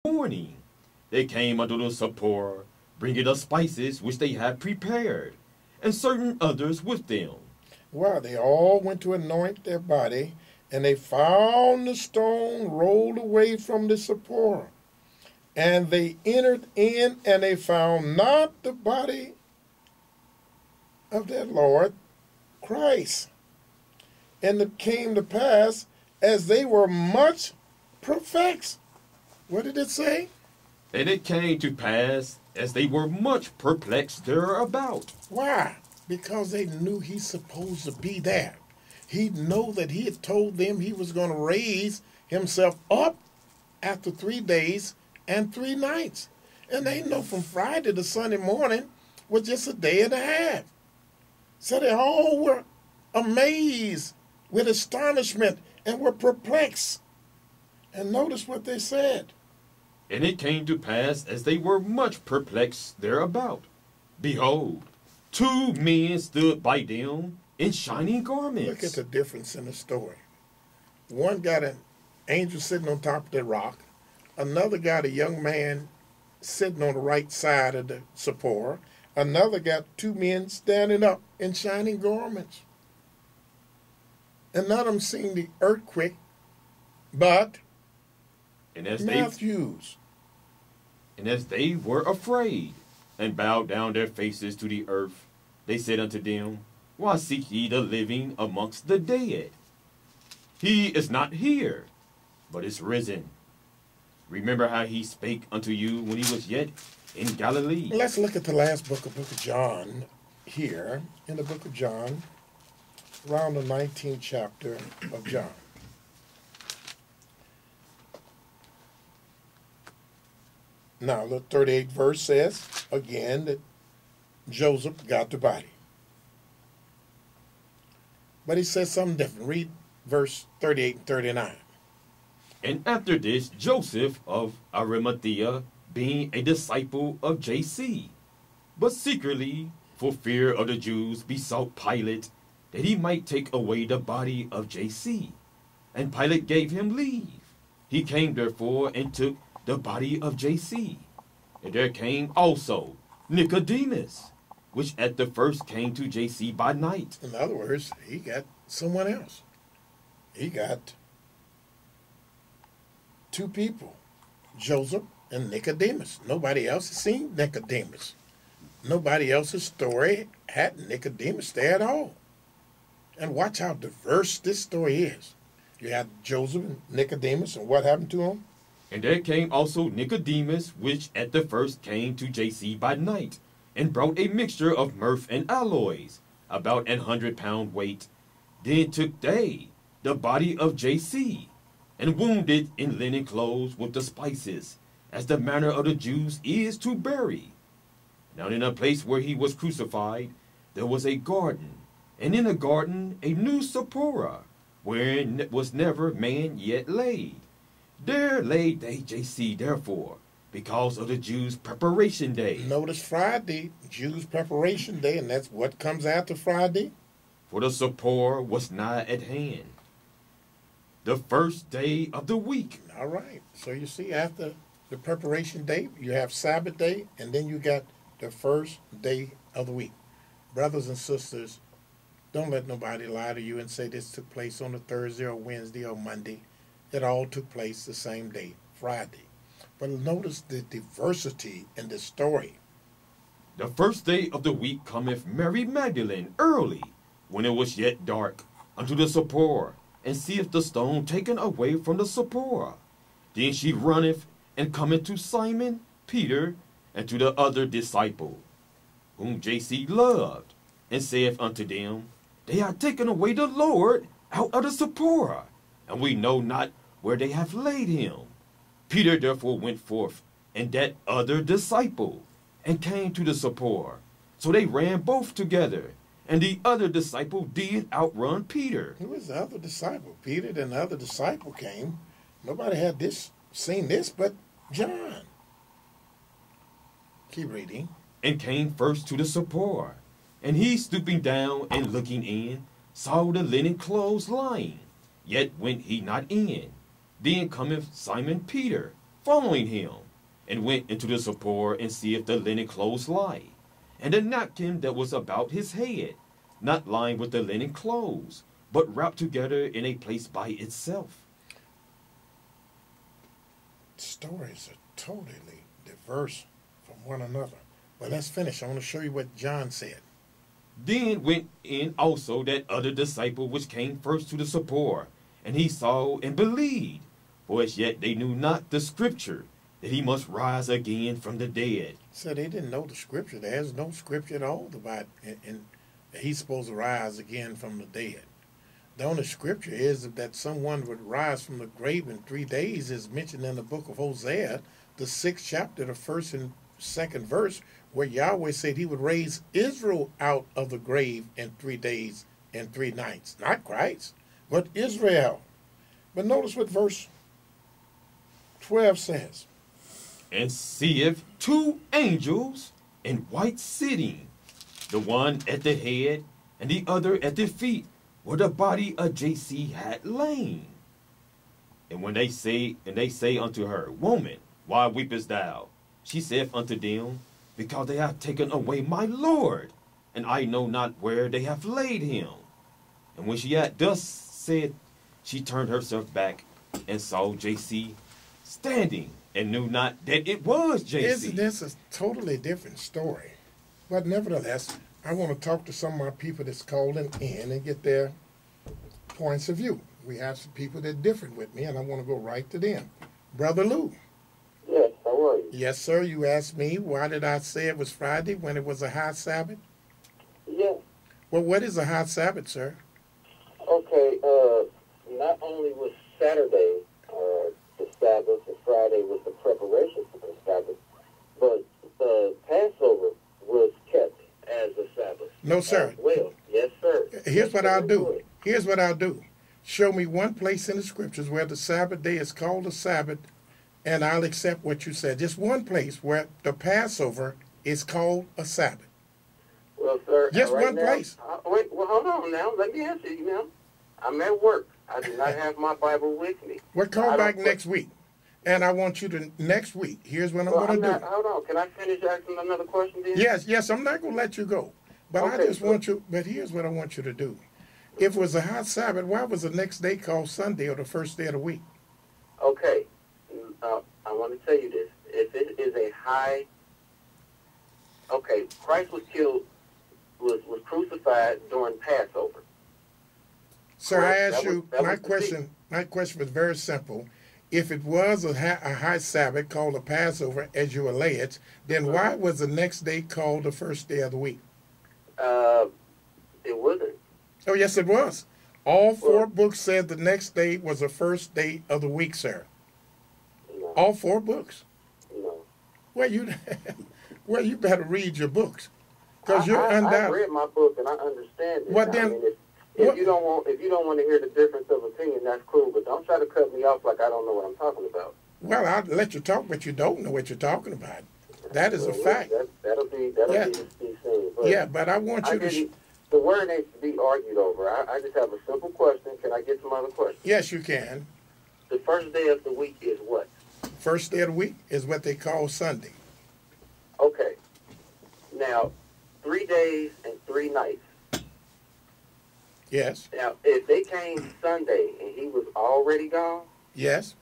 morning, they came unto the sepulchre, bringing the spices which they had prepared, and certain others with them. Well, they all went to anoint their body, and they found the stone rolled away from the sepulchre. And they entered in, and they found not the body of their Lord Christ. And it came to pass, as they were much perplexed. What did it say? And it came to pass, as they were much perplexed thereabout. Why? Because they knew he's supposed to be there. He knew that he had told them he was going to raise himself up after 3 days and 3 nights. And they know from Friday to Sunday morning was just a day and a half. So they all were amazed with astonishment and were perplexed. And notice what they said. And it came to pass, as they were much perplexed thereabout, behold, 2 men stood by them in shining garments. Look at the difference in the story. One got an angel sitting on top of the rock. Another got a young man sitting on the right side of the sepulchre. Another got 2 men standing up in shining garments. And none of them seen the earthquake, but and as Matthews. And as they were afraid, and bowed down their faces to the earth, they said unto them, Why seek ye the living amongst the dead? He is not here, but is risen. Remember how he spake unto you when he was yet in Galilee. Let's look at the last book of John here, in the book of John, around the 19th chapter of John. Now, the 38th verse says, again, that Joseph got the body. But he says something different. Read verse 38 and 39. And after this, Joseph of Arimathea, being a disciple of J.C., but secretly, for fear of the Jews, besought Pilate that he might take away the body of J.C. And Pilate gave him leave. He came therefore and took the body of J.C. And there came also Nicodemus, which at the first came to J.C. by night. In other words, he got someone else. He got 2 people, Joseph and Nicodemus. Nobody else has seen Nicodemus. Nobody else's story had Nicodemus there at all. And watch how diverse this story is. You have Joseph and Nicodemus, and what happened to him? And there came also Nicodemus, which at the first came to J.C. by night, and brought a mixture of myrrh and aloes, about 100 pound weight. Then took they the body of J.C., and wounded in linen clothes with the spices, as the manner of the Jews is to bury. Now in a place where he was crucified, there was a garden, and in the garden a new sepulchre, wherein was never man yet laid. There laid they J.C. therefore, because of the Jews' preparation day. Notice Friday, Jews' preparation day, and that's what comes after Friday. For the sepulchre was nigh at hand, the first day of the week. All right. So you see, after the preparation day, you have Sabbath day, and then you got the first day of the week. Brothers and sisters, don't let nobody lie to you and say this took place on a Thursday or Wednesday or Monday. It all took place the same day, Friday. But notice the diversity in the story. The first day of the week cometh Mary Magdalene early, when it was yet dark, unto the sepulchre, and seeth the stone taken away from the sepulchre. Then she runneth, and cometh to Simon Peter, and to the other disciple, whom J.C. loved, and saith unto them, They have taken away the Lord out of the sepulchre, and we know not where they have laid him. Peter therefore went forth, and that other disciple, and came to the sepulchre. So they ran both together, and the other disciple did outrun Peter. Who was the other disciple? Peter, then the other disciple came. Nobody had seen this but John. Keep reading. And came first to the sepulchre. And he, stooping down and looking in, saw the linen clothes lying, yet went he not in. Then cometh Simon Peter following him, and went into the sepulchre and see if the linen clothes lie, and the napkin that was about his head, not lying with the linen clothes, but wrapped together in a place by itself. Stories are totally diverse from one another. But let's finish. I want to show you what John said. Then went in also that other disciple which came first to the sepulchre, and he saw and believed. For as yet they knew not the scripture, that he must rise again from the dead. So they didn't know the scripture. There's no scripture at all about and he's supposed to rise again from the dead. The only scripture is that someone would rise from the grave in 3 days is mentioned in the book of Hosea, the 6th chapter, the 1st and 2nd verse, where Yahweh said he would raise Israel out of the grave in 3 days and 3 nights. Not Christ, but Israel. But notice what verse 12 says. And seeth 2 angels in white sitting, the one at the head and the other at the feet, where the body of JC had lain. And when they say unto her, Woman, why weepest thou? She saith unto them, Because they have taken away my Lord, and I know not where they have laid him. And when she had thus said, she turned herself back and saw JC standing, and knew not that it was JC. This is a totally different story. But nevertheless, I want to talk to some of my people that's calling in and get their points of view. We have some people that are different with me, and I want to go right to them. Brother Lou. Yes, how are you? Yes, sir. You asked me, why did I say it was Friday when it was a high Sabbath? Yes. Well, what is a high Sabbath, sir? Okay, not only was Saturday the Sabbath, and Friday was the preparation for the Sabbath, but the Passover was kept as a Sabbath. No, sir. Well, yes, sir. Here's what I'll do. Good. Here's what I'll do. Show me one place in the scriptures where the Sabbath day is called a Sabbath, and I'll accept what you said. Just one place where the Passover is called a Sabbath. Well, sir. Just right one now, place. Wait, well, hold on now. Let me answer you now. I'm at work. I do not have my Bible with me. We'll call back next week. And I want you to, next week, here's what I'm going to do. Hold on. Can I finish asking another question then? Yes, I'm not going to let you go. But Okay, I just want you, but here's what I want you to do. If it was a high Sabbath, why was the next day called Sunday or the first day of the week? Okay. I want to tell you this. If it is a high... Okay, Christ was killed, was crucified during Passover. Sir, I asked That you, was my the question was very simple. If it was a high Sabbath called a Passover, as you allege, then why was the next day called the first day of the week? It wasn't. Oh, yes, it was. All 4 books said the next day was the first day of the week, sir. No. All 4 books. No. Well, you better read your books, because you're I undoubted. read my book and I understand it. Well, then, I mean, if you don't want to hear the difference of opinion, that's cool. But don't try to cut me off like I don't know what I'm talking about. Well, I'll let you talk, but you don't know what you're talking about. That is a fact. That'll be to be seen. But Yeah, but I want you to. The word ain't to be argued over. I just have a simple question. Can I get some other questions? Yes, you can. The first day of the week is what? First day of the week is what they call Sunday. Okay. Now, 3 days and 3 nights. Yes. Now, if they came Sunday and he was already gone, Yes.